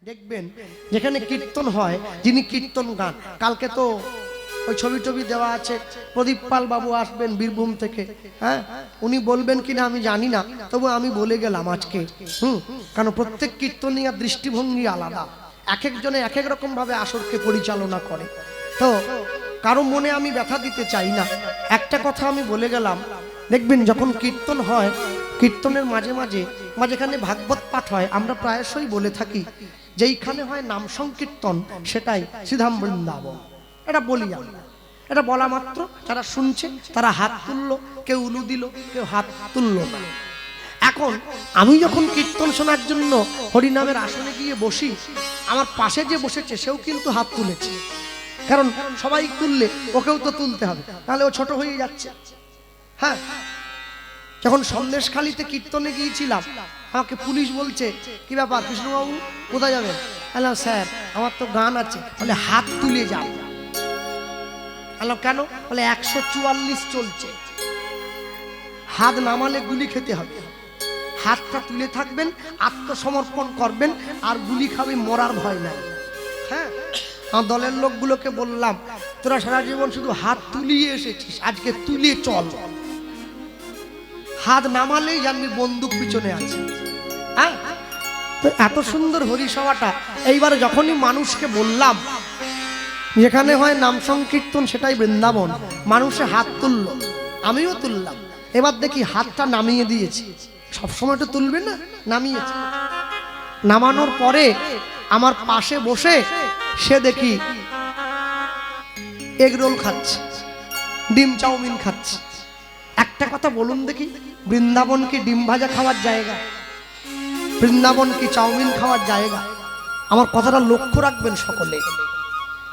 দেখবেন যেখানে কীর্তন হয়, যিনি কীর্তন গান, কালকে তো ওই ছবি টবি দেওয়া আছে, প্রদীপ পাল বাবু আসবেন বীরভূম থেকে। হ্যাঁ, উনি বলবেন কিনা আমি জানি না, তবু আমি বলে গেলাম আজকে। কারণ প্রত্যেক কীর্তনীয় দৃষ্টিভঙ্গি আলাদা, এক একজনে এক এক রকম ভাবে আসরকে পরিচালনা করে। তো কারো মনে আমি ব্যথা দিতে চাই না, একটা কথা আমি বলে গেলাম। দেখবেন যখন কীর্তন হয়, কীর্তনের মাঝে মাঝে যেখানে ভাগবত পাঠ হয়, আমরা প্রায়শই বলে থাকি যেইখানে হয় নাম সংকীর্তন সেটাই শ্রীধাম বৃন্দাবন। এটা বলি আমরা, এটা বলা মাত্র যারা শুনছে তারা হাত তুললো, কেউ উলু দিল, কেউ হাত তুললো না। এখন আমি যখন কীর্তন শোনার জন্য হরিনামের আসনে গিয়ে বসি, আমার পাশে যে বসেছে সেও কিন্তু হাত তুলেছে, কারণ সবাই তুললে ওকেও তো তুলতে হবে, তাহলে ও ছোট হয়ে যাচ্ছে। হ্যাঁ, যখন সন্দেশখালীতে কীর্তনে গিয়েছিলাম, আমাকে পুলিশ বলছে কি ব্যাপার কৃষ্ণবাবু কোথায় যাবেন? বললাম স্যার আমার তো গান আছে। বলে হাত তুলে যাও। বললাম কেন? বলে 144 চলছে, হাত নামালে গুলি খেতে হবে, হাতটা তুলে থাকবেন, আত্মসমর্পণ করবেন, আর গুলি খাবে, মরার ভয় নাই। হ্যাঁ, আমার দলের লোকগুলোকে বললাম তোরা সারা জীবন শুধু হাত তুলিয়ে এসেছিস, আজকে তুলে চল, হাত নামালেই জানবি বন্দুক পিছনে আছে। হ্যাঁ, তো এত সুন্দর হরিসভাটা। এইবারে যখনই মানুষকে বললাম যেখানে হয় নাম সংকীর্তন সেটাই বৃন্দাবন, মানুষে হাত তুললো, আমিও তুললাম। এবার দেখি হাতটা নামিয়ে দিয়েছি, সবসময় তো তুলবে না, নামিয়েছে। নামানোর পরে আমার পাশে বসে সে দেখি এগ রোল খাচ্ছে, ডিম চাউমিন খাচ্ছে। একটা কথা বলুন দেখি, বৃন্দাবন কি ডিম ভাজা খাওয়ার জায়গা? বৃন্দাবন কি চাউমিন খাওয়ার জায়গা? আমার কথাটা লক্ষ্য রাখবেন সকলে,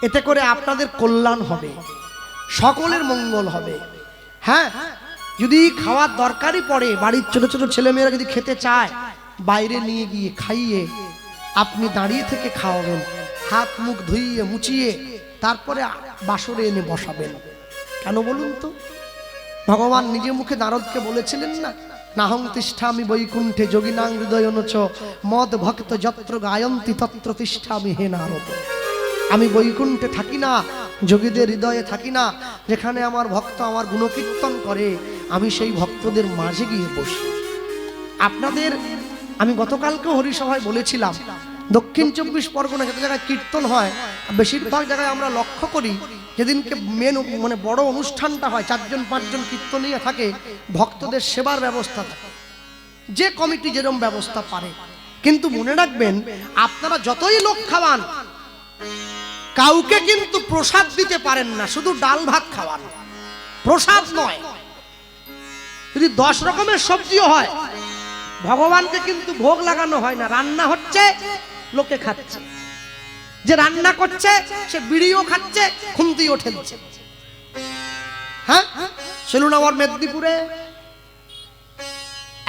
এতে করে আপনাদের কল্যাণ হবে, সকলের মঙ্গল হবে। হ্যাঁ, যদি খাওয়ার দরকারই পড়ে, বাড়ির ছোট ছোট ছেলেমেয়েরা যদি খেতে চায়, বাইরে নিয়ে গিয়ে খাইয়ে আপনি দাঁড়িয়ে থেকে খাওয়াবেন, হাত মুখ ধুইয়ে মুচিয়ে তারপরে বাসরে এনে বসাবেন। কেন বলুন তো? ভগবান নিজে মুখে নারদকে বলেছিলেন না, নাহং তিষ্ঠামি বৈকুণ্ঠে যোগিনাং হৃদয়নচ মদ ভক্ত যত্র গায়ন্তি তত্র তিষ্ঠামি হে নারদ। আমি বৈকুণ্ঠে থাকি না, যোগীদের হৃদয়ে থাকি না, যেখানে আমার ভক্ত আমার গুণকীর্তন করে আমি সেই ভক্তদের মাঝে গিয়ে বসি। আপনাদের আমি গতকালকে হরিসভায় বলেছিলাম, দক্ষিণ 24 পরগনা যত জায়গায় কীর্তন হয়, বেশিরভাগ জায়গায় আমরা লক্ষ্য করি যেদিনকে মেন মানে বড় অনুষ্ঠানটা হয়, 4-5 জন কীর্তনীয় থাকে, ভক্তদের সেবার ব্যবস্থা থাকে, যে কমিটি যেরকম ব্যবস্থা পারে। কিন্তু মনে রাখবেন, আপনারা যতই লোক খাওয়ান, কাউকে কিন্তু প্রসাদ দিতে পারেন না, শুধু ডাল ভাত খাওয়ান, প্রসাদ নয়। যদি 10 রকমের সবজিও হয়, ভগবানকে কিন্তু ভোগ লাগানো হয় না, রান্না হচ্ছে, লোকে খাচ্ছে। যে রান্না করছে সে বিড়িও খাচ্ছে, খুন্তিও ঠেলছে। হ্যাঁ, চলুন আমার মেদিনীপুরে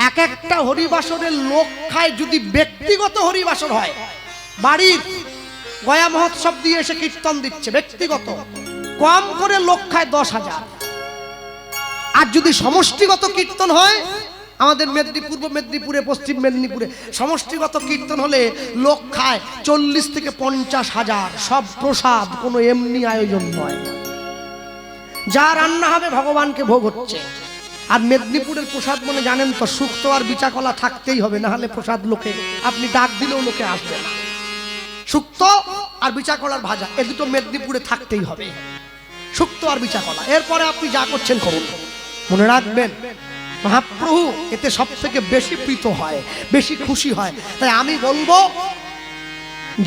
এক একটা হরিবাসরের লোক খায়, যদি ব্যক্তিগত হরিবাসর হয়, বাড়ির গয়া মহোৎসব দিয়ে এসে কীর্তন দিচ্ছে, ব্যক্তিগত কম করে লোক খায় 10,000। আর যদি সমষ্টিগত কীর্তন হয়, আমাদের মেদিনীপুর, পূর্ব মেদিনীপুরে, পশ্চিম মেদিনীপুরে সমষ্টিগত কীর্তন হলে লোক খায় 40 থেকে 50,000, সব প্রসাদ, কোনো এমনি আয়োজন নয়। যা রান্না হবে ভগবানকে ভোগ হচ্ছে। আর মেদিনীপুরের প্রসাদ মানে জানেন তো, শুক্তো আর বিচাকলা থাকতেই হবে, না হলে প্রসাদ লোকে আপনি ডাক দিলেও লোকে আসবে না। শুক্তো আর বিচাকলার ভাজা, এ দুটো মেদিনীপুরে থাকতেই হবে, শুক্তো আর বিচাকলা। এরপরে আপনি যা করছেন করুন। মনে রাখবেন, মহাপ্রভু এতে সব থেকে বেশি প্রীত হয়, বেশি খুশি হয়। তাই আমি বলবো,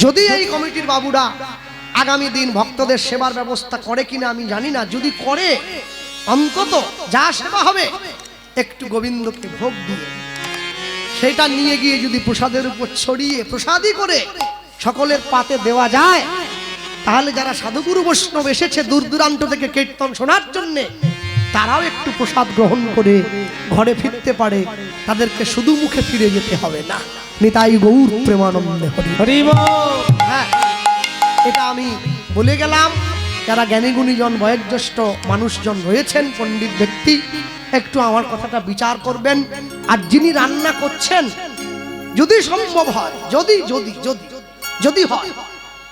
যদি এই কমিটির বাবুরা আগামী দিন ভক্তদের সেবার ব্যবস্থা করে কিনা আমি জানি না, যদি করে, অন্তত যা সেবা হবে একটু গোবিন্দকে ভোগ দিয়ে সেটা নিয়ে গিয়ে যদি প্রসাদের উপর ছড়িয়ে প্রসাদই করে সকলের পাতে দেওয়া যায়, তাহলে যারা সাধুগুরু বৈষ্ণব এসেছে দূর দূরান্ত থেকে কীর্তন শোনার জন্যে, তারাও একটু প্রসাদ গ্রহণ করে ঘরে ফিরতে পারে, তাদেরকে শুধু মুখে ফিরে যেতে হবে না। নিতাই গৌর প্রেমানন্দে হরি হরি বল। হ্যাঁ, এটা আমি বলে গেলাম। যারা জ্ঞানী গুণীজন বয়োজ্যেষ্ঠ মানুষজন রয়েছেন, পণ্ডিত ব্যক্তি, একটু আমার কথাটা বিচার করবেন। আর যিনি রান্না করছেন, যদি সম্ভব হয়, যদি যদি যদি যদি হয়।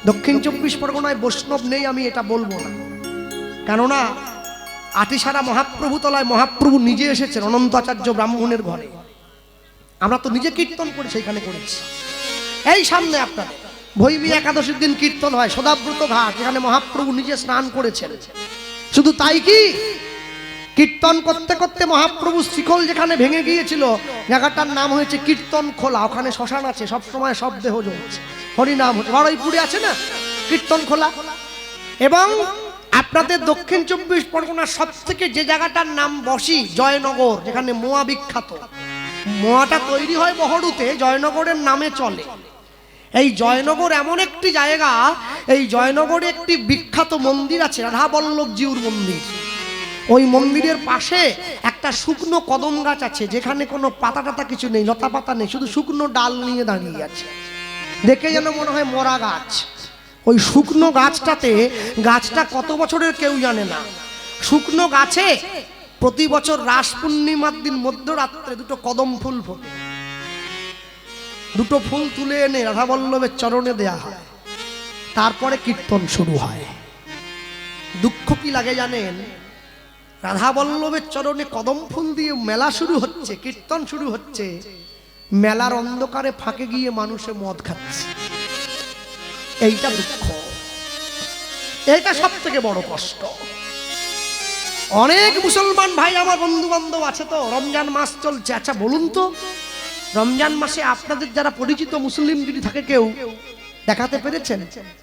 দক্ষিণ 24 পরগনায় বৈষ্ণব নেই আমি এটা বলবো না, কেননা আটিসারা মহাপ্রভু তলায় মহাপ্রভু নিজে এসেছেন অনন্ত আচার্য ব্রাহ্মণের ঘরে। আমরা তো নিজে কীর্তন করে সেইখানে করেছি। এই সামনে আপনার ভৈবী একাদশীর দিন কীর্তন হয় সদাব্রত ঘাট, যেখানে মহাপ্রভু নিজে স্নান করেছেন। শুধু তাই কি, কীর্তন করতে করতে মহাপ্রভু শিকল যেখানে ভেঙে গিয়েছিল জায়গাটার নাম হয়েছে কীর্তন খোলা। ওখানে শ্মশান আছে, সবসময় সব দেহ জ্বলছে, হরিনাম হচ্ছে। বড়ইপুরে আছে না কীর্তন খোলা। এবং আপনাদের দক্ষিণ 24 পরগনার সব থেকে যে জায়গাটার নাম বসি জয়নগর, যেখানে মোয়া বিখ্যাত। মোয়াটা তৈরি হয় বহরুতে, জয়নগরের নামে চলে। এই জয়নগর এমন একটি জায়গা, এই জয়নগরে একটি বিখ্যাত মন্দির আছে রাধাবল্লভজিউর মন্দির। ওই মন্দিরের পাশে একটা শুকনো কদম গাছ আছে, যেখানে কোনো পাতা টাতা কিছু নেই, লতা পাতা নেই, শুধু শুকনো ডাল নিয়ে দাঁড়িয়ে আছে। দেখে যেন মনে হয় মরা গাছ। ওই শুকনো গাছটাতে, গাছটা কত বছরের কেউ জানে না, শুকনো গাছে প্রতি বছর রাস পূর্ণিমার দিন মধ্যরাত্রে দুটো কদম ফুল ফোটে। দুটো ফুল তুলে এনে রাধাবল্লভের চরণে দেয়া হয়, তারপরে কীর্তন শুরু হয়। দুঃখ কি লাগে জানেন, রাধাবল্লভের চরণে কদম ফুল দিয়ে মেলা শুরু হচ্ছে, কীর্তন শুরু হচ্ছে, মেলার অন্ধকারে ফাঁকে গিয়ে মানুষে মদ খাচ্ছে। এইটা দুঃখ, এইটা সব থেকে বড় কষ্ট। অনেক মুসলমান ভাই আমার বন্ধু বান্ধব আছে, তো রমজান মাস চলছে। আচ্ছা বলুন তো, রমজান মাসে আপনাদের যারা পরিচিত মুসলিম যদি থাকে, কেউ দেখাতে পেরেছেন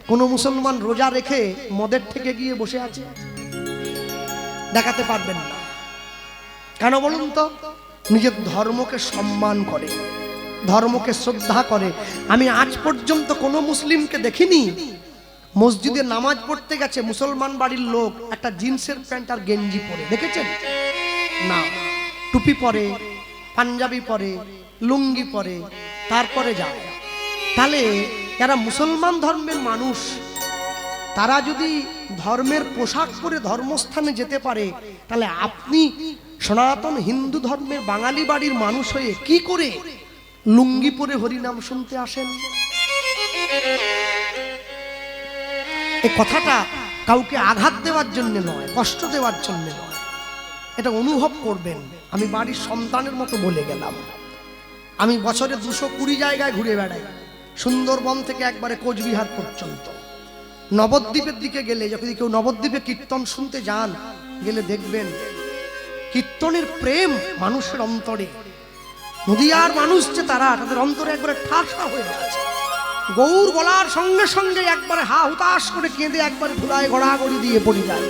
কোন মুসলমান রোজা রেখে মদের থেকে গিয়ে বসে আছে? দেখাতে পারবেন না। কেন বলুন তো? নিজের ধর্মকে সম্মান করে, ধর্মকে শ্রদ্ধা করে। আমি আজ পর্যন্ত কোনো মুসলিমকে দেখিনি মসজিদে নামাজ পড়তে গেছে মুসলমান বাড়ির লোক একটা জিন্সের প্যান্ট আর গেঞ্জি পরে, দেখেছেন? না, টুপি পরে, পাঞ্জাবি পরে, লুঙ্গি পরে, তারপরে যায়। তাহলে যারা মুসলমান ধর্মের মানুষ, তারা যদি ধর্মের পোশাক পরে ধর্মস্থানে যেতে পারে, তাহলে আপনি সনাতন হিন্দু ধর্মের বাঙালি বাড়ির মানুষ হয়ে কি করে লুঙ্গি পরে হরিনাম শুনতে আসেন? এই কথাটা কাউকে আঘাত দেওয়ার জন্য নয়, কষ্ট দেওয়ার জন্য নয়, এটা অনুভব করবেন। আমি বাড়ির সন্তানের মতো বলে গেলাম। আমি বছরে 220 জায়গায় ঘুরে বেড়াই, সুন্দরবন থেকে একবারে কোচবিহার পর্যন্ত। নবদ্বীপের দিকে গেলে, যদি কেউ নবদ্বীপে কীর্তন শুনতে যান, গেলে দেখবেন কীর্তনের প্রেম মানুষের অন্তরে। নদিয়ার মানুষ যে তারা, তাদের অন্তরে একবারে ঠাসা হয়ে আছে। গৌর বলার সঙ্গে সঙ্গে একবারে হা হুতাশ করে কেঁদে একবারে ধুলায় গড়াগড়ি দিয়ে পড়ে যায়।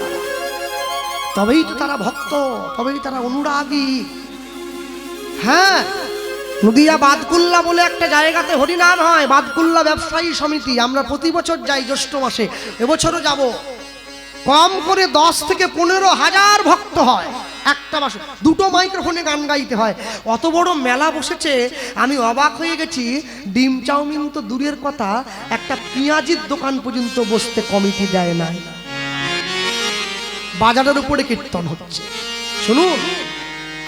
তবেই তো তারা ভক্ত, তবেই তারা অনুরাগী। হ্যাঁ, নদিয়া বাদকুল্লা বলে একটা জায়গাতে হরিনাম হয়, বাদকুল্লা ব্যবসায়ী সমিতি। আমরা প্রতি বছর যাই জ্যৈষ্ঠ মাসে, এবছরও যাব। কম করে 10 থেকে 15,000 ভক্ত হয় একটা মাসে। 2টো মাইক্রোফোনে গান গাইতে হয়। অত বড় মেলা বসেছে, আমি অবাক হয়ে গেছি। ডিম চাউমিন তো দূরের কথা, একটা পেঁয়াজির দোকান পর্যন্ত বসতে কমিটি দেয় না। বাজারের উপরে কীর্তন হচ্ছে। শুনুন,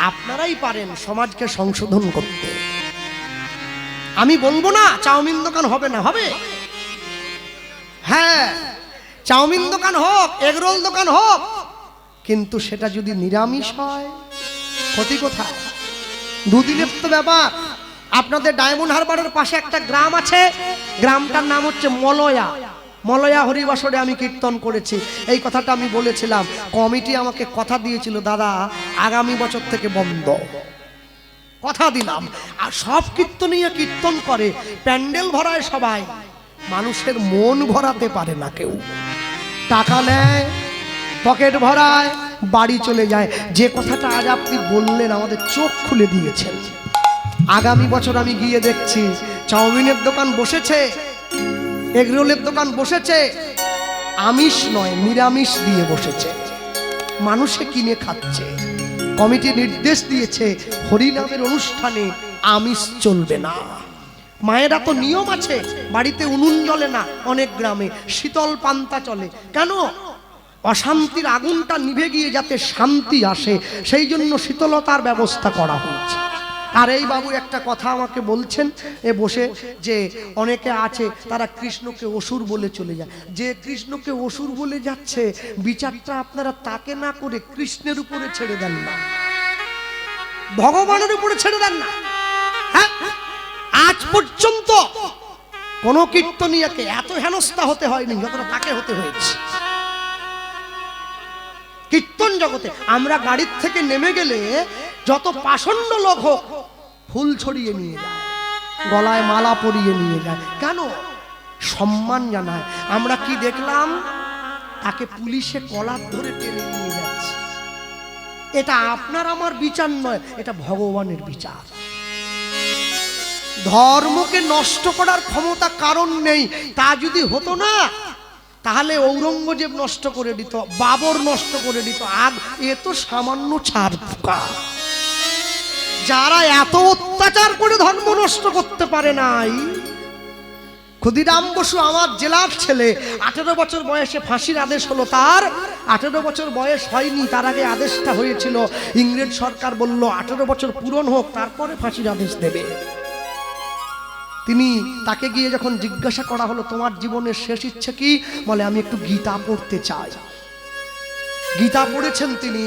আপনারাই পারেন সমাজকে সংশোধন করতে। আমি বলবো না চাউমিন দোকান হবে না, হবে। হ্যাঁ, চাউমিন দোকান হোক, এগরোল দোকান হোক, কিন্তু সেটা যদি নিরামিষ হয়, ক্ষতি কোথায়? দুদিনের তো ব্যাপার। আপনাদের ডায়মন্ড হারবারের পাশে একটা গ্রাম আছে, গ্রামটার নাম হচ্ছে মলয়া। মলয়া হরিবাসরে আমি কীর্তন করেছি। এই কথাটা আমি বলেছিলাম, কমিটি আমাকে কথা দিয়েছিল, দাদা আগামী বছর থেকে বন্ধ, কথা দিলাম। আর সব কীর্তনীয় কীর্তন করে, প্যান্ডেল ভরায় সবাই, মানুষের মন ভরাতে পারে না কেউ। টাকা নেয়, পকেট ভরায়, বাড়ি চলে যায়। যে কথাটা আজ আপনি বললেন, আমাদের চোখ খুলে দিয়েছেন। আগামী বছর আমি গিয়ে দেখছি চাউমিনের দোকান বসেছে, এগরোলের দোকান বসেছে, আমিষ নয় নিরামিষ দিয়ে বসেছে, মানুষে কিনে খাচ্ছে। কমিটি নির্দেশ দিয়েছে হরিনামের অনুষ্ঠানে আমিষ চলবে না। মায়েরা তো নিয়ম আছে, বাড়িতে উনুন জ্বলে না, অনেক গ্রামে শীতল পান্তা চলে। কেন? অশান্তির আগুনটা নিভে গিয়ে যাতে শান্তি আসে, সেই জন্য শীতলতার ব্যবস্থা করা হয়েছে। আর এই বাবু একটা কথা আমাকে বলছেন এ বসে, যে অনেকে আছে তারা কৃষ্ণকে অসুর বলে চলে যায়। যে কৃষ্ণকে অসুর বলে যাচ্ছে, বিচারটা আপনারা তাকে না করে কৃষ্ণের উপরে ছেড়ে দেন না, ভগবানের উপরে ছেড়ে দেন না। হ্যাঁ, আজ পর্যন্ত কোন কীর্তনীয়াকে এত হেনস্থা হতে হয়নি যতটা তাকে হতে হয়েছে কীর্তন জগতে। আমরা গাড়ির থেকে নেমে গেলে যত পাষণ্ড লোক হোক ফুল ছড়িয়ে নিয়ে যায়, গলায় মালা পরিয়ে নিয়ে যায়। কেন? সম্মান জানায়। আমরা কি দেখলাম? তাকে পুলিশে কলার ধরে টেনে নিয়ে যাচ্ছে। এটা আপনার আমার বিচার নয়, এটা ভগবানের বিচার। ধর্মকে নষ্ট করার ক্ষমতা কারণ নেই। তা যদি হতো না, তাহলে ঔরঙ্গজেব নষ্ট করে দিত, বাবর নষ্ট করে দিত। আর এ তো সামান্য ছাড় পোকা। যারা এত অত্যাচার করে ধর্ম নষ্ট করতে পারে নাই। ক্ষুদিরাম বসু আমার জেলার ছেলে, 18 বছর বয়সে ফাঁসির আদেশ হলো তার। 18 বছর বয়স হয়নি, তার আগে আদেশটা হয়েছিল। ইংরেজ সরকার বলল 18 বছর পূরণ হোক, তারপরে ফাঁসির আদেশ দেবে। তিনি, তাকে গিয়ে যখন জিজ্ঞাসা করা হলো তোমার জীবনের শেষ ইচ্ছে কি, বলে আমি একটু গীতা পড়তে চাই। গীতা পড়েছেন তিনি।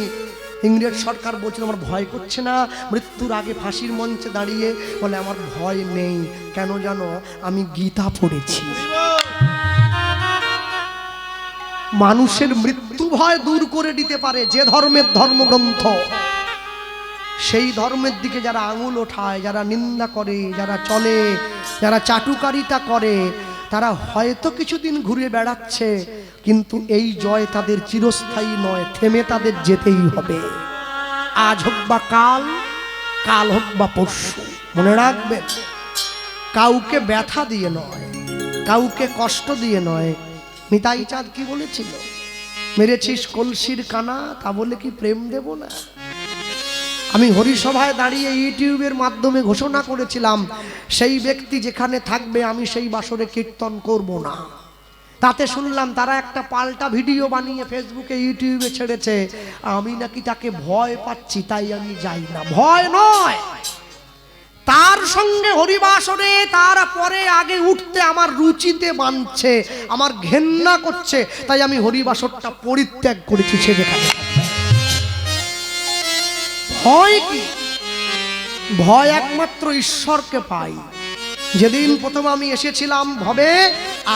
ইংরেজ সরকার বলছিল আমার ভয় করছে না? মৃত্যুর আগে ফাঁসির মঞ্চে দাঁড়িয়ে বলে আমার ভয় নেই। কেন জানো? আমি গীতা পড়েছি। মানুষের মৃত্যু ভয় দূর করে দিতে পারে যে ধর্মের ধর্মগ্রন্থ। সেই ধর্মের দিকে যারা আঙুল ওঠায়, যারা নিন্দা করে, যারা চলে, যারা চাটুকারিতা করে, তারা হয়তো কিছুদিন ঘুরে বেড়াচ্ছে, কিন্তু এই জয় তাদের চিরস্থায়ী নয়, থেমে তাদের যেতেই হবে। আজ হোক বা কাল, কাল হোক বা পরশু। মনে রাখবেন, কাউকে ব্যথা দিয়ে নয়, কাউকে কষ্ট দিয়ে নয়। নিতাই চাঁদ কি বলেছিল? মেরেছিস কলসির কানা, তা বলে কি প্রেম দেব না? আমি হরিসভায় দাঁড়িয়ে ইউটিউবের মাধ্যমে ঘোষণা করেছিলাম, সেই ব্যক্তি যেখানে থাকবে আমি সেই বাসরে কীর্তন করব না। তাতে শুনলাম তারা একটা পাল্টা ভিডিও বানিয়ে ফেসবুকে ইউটিউবে ছেড়েছে, আমি নাকি তাকে ভয় পাচ্ছি তাই আমি যাই না। ভয় নয়, তার সঙ্গে হরিবাসরে তারপরে আগে উঠতে আমার রুচিতে বাঁধছে, আমার ঘেন্না করছে, তাই আমি হরিবাসরটা পরিত্যাগ করেছি। সে যেখানে ভয় কি? ভয় একমাত্র ঈশ্বরকে পাই। যেদিন প্রথম আমি এসেছিলাম ভবে,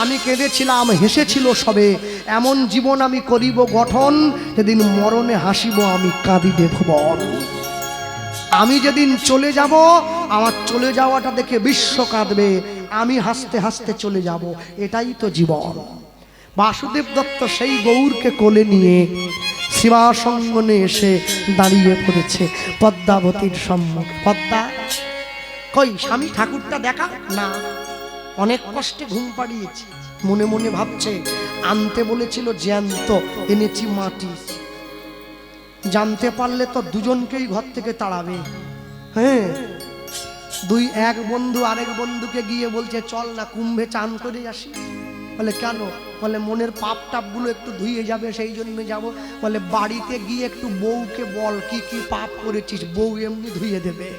আমি কেঁদেছিলাম, হেসেছিল সবে। এমন জীবন আমি করিব গঠন, যেদিন মরণে হাসিব আমি কাঁদিবে ভুবন। আমি যেদিন চলে যাব, আমার চলে যাওয়াটা দেখে বিশ্ব কাঁদবে, আমি হাসতে হাসতে চলে যাব। এটাই তো জীবন। বাসুদেব দত্ত সেই গৌরকে কোলে নিয়ে শিবাসঙ্গনে এসে দাঁড়িয়ে পড়েছে পদ্মাবতীর সম্মুখে। পদ্মা কই, স্বামী ঠাকুরটা দেখা না। অনেক কষ্টে ঘুম পাড়িয়েছে, মনে মনে ভাবছে আনতে বলেছিল জ্যান্ত, এনেছি মাটি। জানতে পারলে তো দুজনকেই ঘর থেকে তাড়াবে। হ্যাঁ, এক বন্ধু আরেক বন্ধুকে গিয়ে বলছে চল না কুম্ভে চান করে আসি। বলে কেন? বলে মনের পাপ টাপগুলো একটু ধুয়ে যাবে, সেই জন্য যাব। বলে বাড়িতে গিয়ে একটু বউকে বল কি কি পাপ করেছিস, বউ এমনি ধুয়ে দেবে,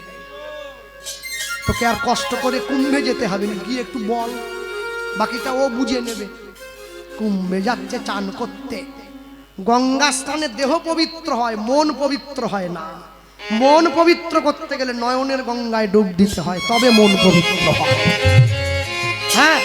তোকে আর কষ্ট করে কুম্ভে যেতে হবে না, গিয়ে একটু বল, বাকিটা ও বুঝে নেবে। কুম্ভে যাচ্ছে চান করতে। গঙ্গা স্নানে দেহ পবিত্র হয়, মন পবিত্র হয় না। মন পবিত্র করতে গেলে নয়নের গঙ্গায় ডুব দিতে হয়, তবে মন পবিত্র হয়। হ্যাঁ,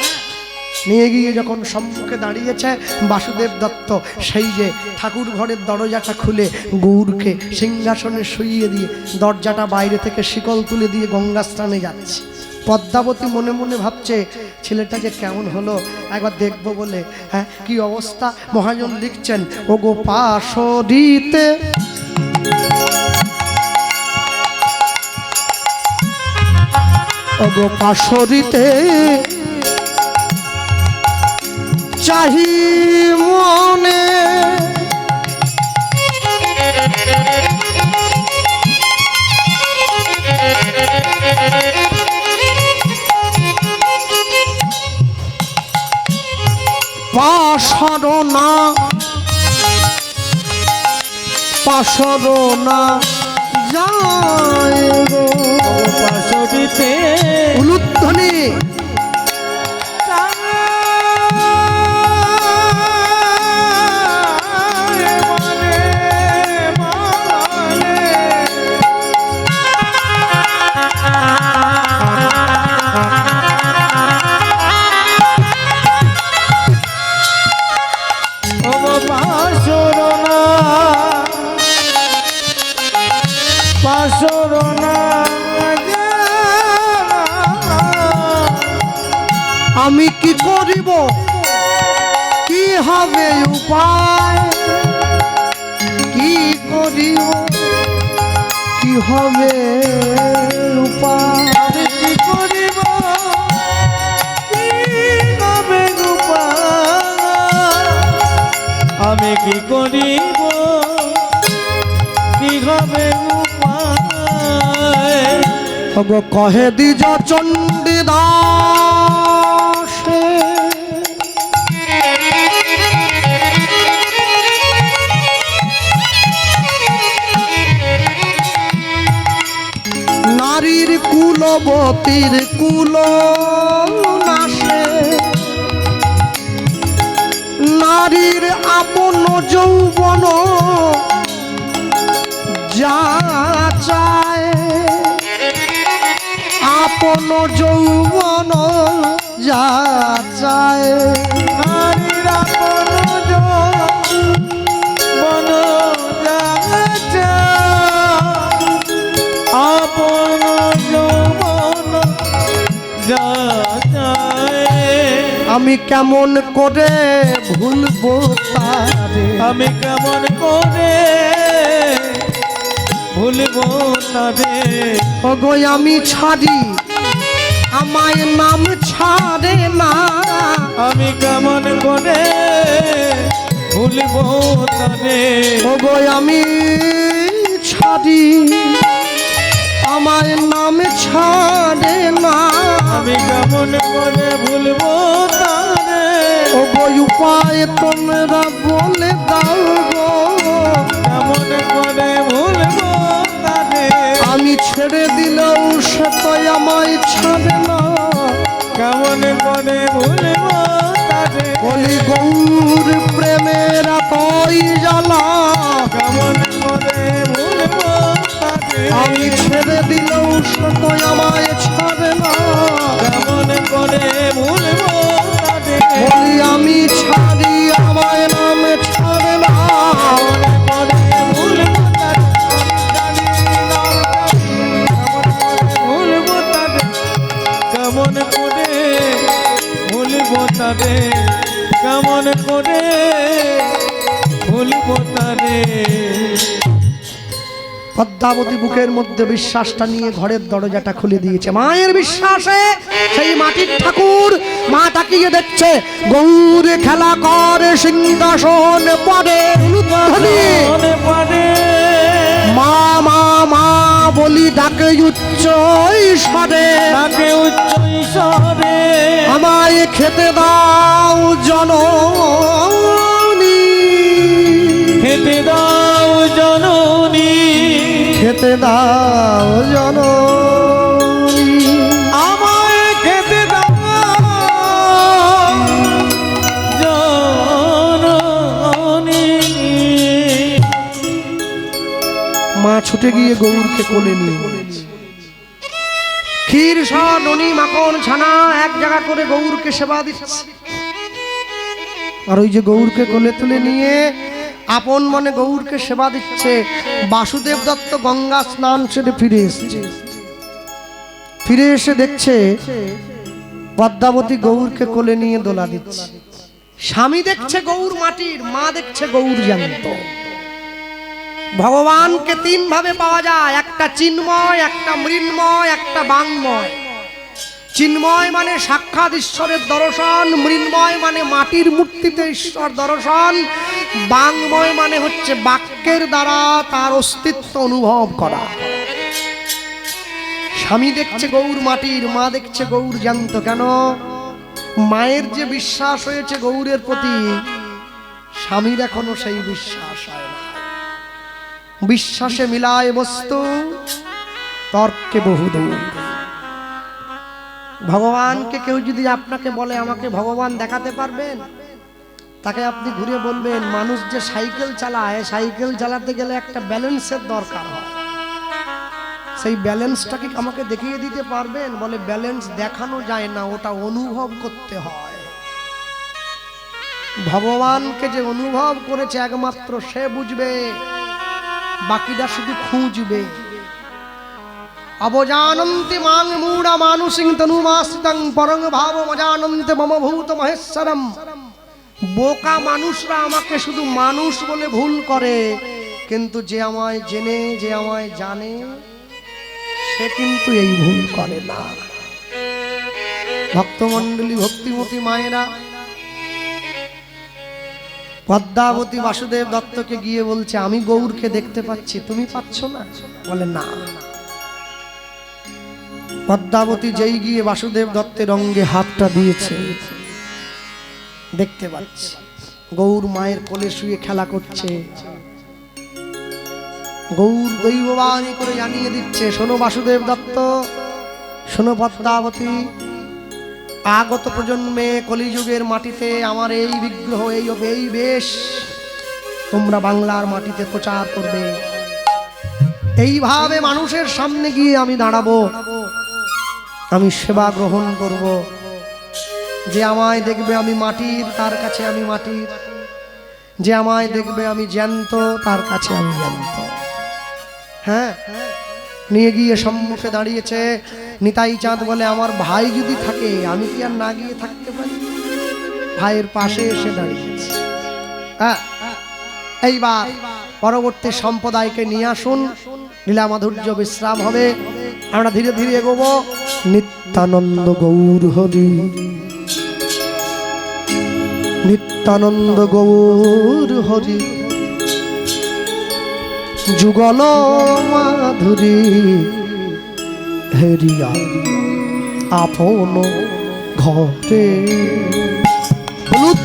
নিয়ে গিয়ে যখন সম্মুখে দাঁড়িয়েছে বাসুদেব দত্ত, সেই যে ঠাকুর ঘরের দরজাটা খুলে গৌরকে সিংহাসনে শুইয়ে দিয়ে দরজাটা বাইরে থেকে শিকল তুলে দিয়ে গঙ্গা স্নানে যাচ্ছে। পদ্মাবতী মনে মনে ভাবছে ছেলেটা যে কেমন হলো, একবার দেখবো বলে। হ্যাঁ, কি অবস্থা? মহাজন লিখছেন, ও গো পাশরিতে ও গো পাশরিতে চাহি মনে, পাশরনা যায় গো পাশবিতে উলুধ্বনি আমি কি করিব কি হবে উপায় কি করিব কি হবে উপায় আমি কি করিব কি হবে উপায় আমি কি করিব কি হবে উপায় তব কহে দ্বিজ চণ্ডী দাসে নারীর কুলবতীর কুল নাশে নারীর আপন যৌবন যা চায় আপন যৌবন যা চায় নারীর আপন যৌবন যা চায় আপন যৌবন যা চায় আমি কেমন করে ভুলবো তারে আমি কেমন করে ভুলবো তারে ওগো আমি ছাড়ি আমায় নাম ছাড়ে না আমি কেমন করে ভুলবো তারে ওগো আমি ছাড়ি আমায় নাম ছাড়ে না আমি কেমন করে ভুলবো তারে ওগো উপায় তোমরা বলে দাও গো কেমন করে ভুলবো তারে আমি ছেড়ে দিলেও সে তো আমায় ছাড়ে না কেমন করে ভুলবো তারে বলি গৌর প্রেমের এতই জ্বালা কেমন করে ভুলবো তারে আমি ছেড়ে দিলেও সে তো আমায় ছাড়ে না কেমন করে ভুলবো তারে বলি আমি ছাড়ি আমায় নাম ছাড়ে না কেমন করে ভুলবো তারে জানি না ভুলবো তারে কেমন করে ভুলবো তারে কেমন করে ভুলবো তারে পদ্মাবতী বুকের মধ্যে বিশ্বাসটা নিয়ে ঘরের দরজাটা খুলে দিয়েছে মায়ের বিশ্বাসে সেই মাটির ঠাকুর মা তাকিয়ে দেখছে গৌর খেলা করে সিংহাসন পড়ে মা মা মা বলি ডাকে উচ্চ ঈশ্বরে তাকে উচ্চ ঈশ্বরে আমায় খেতে দাও জননী খেতে দাও জননী খেতে দাও জননী আমায় খেতে দাও জননী মা ছুটে গিয়ে গৌরকে কোলে নিয়ে ক্ষীর সহ ননি মাখন ছানা এক জায়গা করে গৌরকে সেবা দিচ্ছে আর ওই যে গৌরকে কোলে তুলে নিয়ে আপন মনে গৌরকে সেবা দিচ্ছে বাসুদেব দত্ত গঙ্গা স্নান সেরে ফিরে এসেছে ফিরে এসে দেখছে পদ্মাবতী গৌরকে কোলে নিয়ে দোলা দিচ্ছে স্বামী দেখছে গৌর মাটির মা দেখছে গৌর জ্যান্ত ভগবানকে তিন ভাবে পাওয়া যায় একটা চিন্ময় একটা মৃন্ময় একটা বাংময় চিন্ময় মানে সাক্ষাৎ ঈশ্বরের দর্শন মৃন্ময় মানে মাটির মূর্তিতে ঈশ্বর দর্শন বাংময় মানে হচ্ছে বাক্যের দ্বারা তার অস্তিত্ব অনুভব করা স্বামী দেখছে গৌর মাটির মা দেখছে গৌর জ্যান্ত কেন মায়ের যে বিশ্বাস হয়েছে গৌরের প্রতি স্বামীর এখনো সেই বিশ্বাস হয় না বিশ্বাসে মিলায় বস্তু, তর্কে বহুদূর। ভগবানকে কেউ যদি আপনাকে বলে আমাকে ভগবান দেখাতে পারবেন, তাকে আপনি ঘুরে বলবেন মানুষ যে সাইকেল চালায়, সাইকেল চালাতে গেলে একটা ব্যালেন্সের দরকার হয়, সেই ব্যালেন্সটাকে আমাকে দেখিয়ে দিতে পারবেন? বলে ব্যালেন্স দেখানো যায় না, ওটা অনুভব করতে হয়। ভগবানকে যে অনুভব করেছে একমাত্র সে বুঝবে, বাকিটা শুধু খুঁজবে। অবজানন্তি মাং মূঢ়া মানুষিং তনুমাস্তিতং পরং ভাব মজানন্তি মম ভূত মহেশ্বরম। বোকা মানুষরা আমাকে শুধু মানুষ বলে ভুল করে, কিন্তু যে আমায় জেনে, যে আমায় জানে, সে কিন্তু এই ভুল করে না। ভক্তমণ্ডলী, ভক্তিমতী মায়েরা, পদ্মাবতী বাসুদেব দত্তকে গিয়ে বলছে আমি গৌরকে দেখতে পাচ্ছি, তুমি পাচ্ছ না? বলে না। পদ্মাবতী যেই গিয়ে বাসুদেব দত্তের অঙ্গে হাতটা দিয়েছে, দেখতে পাচ্ছি গৌর মায়ের কোলে শুয়ে খেলা করছে। গৌর দৈববাণী করে জানিয়ে দিচ্ছে, শোনো বাসুদেব দত্ত, শোনো পদ্মাবতী, আগত প্রজন্মে কলিযুগের মাটিতে আমার এই বিগ্রহ, এই বেশ তোমরা বাংলার মাটিতে প্রচার করবে। এইভাবে মানুষের সামনে গিয়ে আমি দাঁড়াবো, আমি সেবা গ্রহণ করব। যে আমায় দেখবে আমি মাটির, তার কাছে আমি মাটির। যে আমায় দেখবে আমি জ্যান্ত, তার কাছে আমি জ্যান্ত। হ্যাঁ, নিয়ে গিয়ে সম্মুখে দাঁড়িয়েছে। নিতাই চাঁদ বলে আমার ভাই যদি থাকে আমি কি আর না গিয়ে থাকতে পারি? ভাইয়ের পাশে এসে দাঁড়িয়েছে। হ্যাঁ, এইবার পরবর্তী সম্প্রদায়কে নিয়ে আসুন, লীলা মাধুর্য বিশ্রাম হবে, আমরা ধীরে ধীরে এগোবো। নিত্যানন্দ গৌর হরি, নিত্যানন্দ গৌর হরি, যুগল মাধুরী হেরিয়া আপন ঘরে।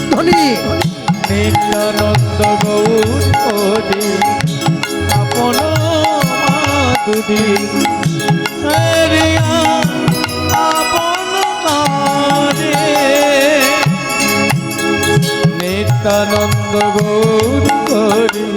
ধ্বনি নিত্যানন্দ গৌর হরি, আপন মাধুরী হেরিয়া আপন ঘরে। নিত্যানন্দ গৌর হরি,